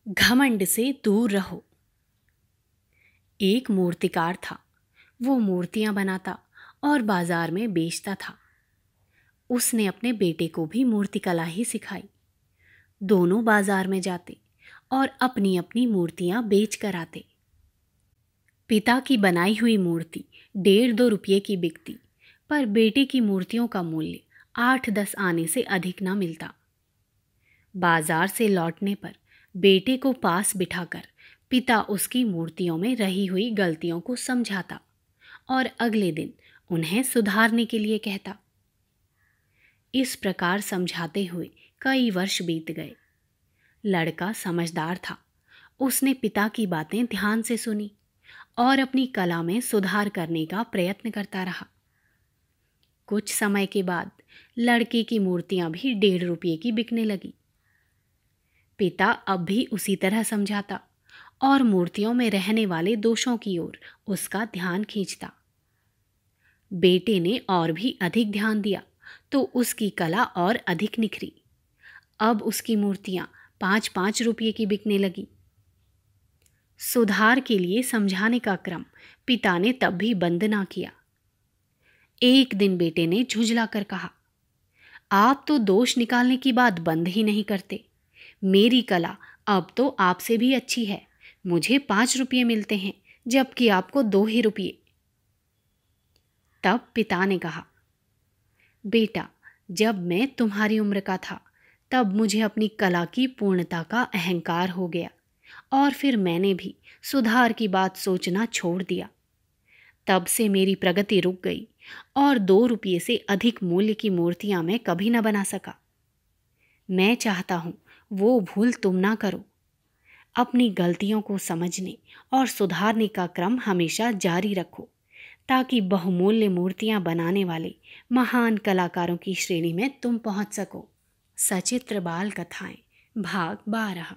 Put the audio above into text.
घमंड से दूर रहो। एक मूर्तिकार था। वो मूर्तियां बनाता और बाजार में बेचता था। उसने अपने बेटे को भी मूर्तिकला ही सिखाई। दोनों बाजार में जाते और अपनी अपनी मूर्तियां बेच कर आते। पिता की बनाई हुई मूर्ति 1.5-2 रुपये की बिकती, पर बेटे की मूर्तियों का मूल्य 8-10 आने से अधिक न मिलता। बाजार से लौटने पर बेटे को पास बिठाकर पिता उसकी मूर्तियों में रही हुई गलतियों को समझाता और अगले दिन उन्हें सुधारने के लिए कहता। इस प्रकार समझाते हुए कई वर्ष बीत गए। लड़का समझदार था। उसने पिता की बातें ध्यान से सुनी और अपनी कला में सुधार करने का प्रयत्न करता रहा। कुछ समय के बाद लड़के की मूर्तियां भी 1.5 रुपये की बिकने लगी। पिता अब भी उसी तरह समझाता और मूर्तियों में रहने वाले दोषों की ओर उसका ध्यान खींचता। बेटे ने और भी अधिक ध्यान दिया तो उसकी कला और अधिक निखरी। अब उसकी मूर्तियां 5-5 रुपये की बिकने लगी। सुधार के लिए समझाने का क्रम पिता ने तब भी बंद ना किया। एक दिन बेटे ने झुंझला कर कहा, आप तो दोष निकालने की बात बंद ही नहीं करते। मेरी कला अब तो आपसे भी अच्छी है। मुझे 5 रुपये मिलते हैं, जबकि आपको 2 ही रुपये। तब पिता ने कहा, बेटा, जब मैं तुम्हारी उम्र का था तब मुझे अपनी कला की पूर्णता का अहंकार हो गया और फिर मैंने भी सुधार की बात सोचना छोड़ दिया। तब से मेरी प्रगति रुक गई और 2 रुपये से अधिक मूल्य की मूर्तियां मैं कभी न बना सका। मैं चाहता हूं वो भूल तुम ना करो। अपनी गलतियों को समझने और सुधारने का क्रम हमेशा जारी रखो, ताकि बहुमूल्य मूर्तियां बनाने वाले महान कलाकारों की श्रेणी में तुम पहुंच सको। सचित्र बाल कथाएं भाग 12।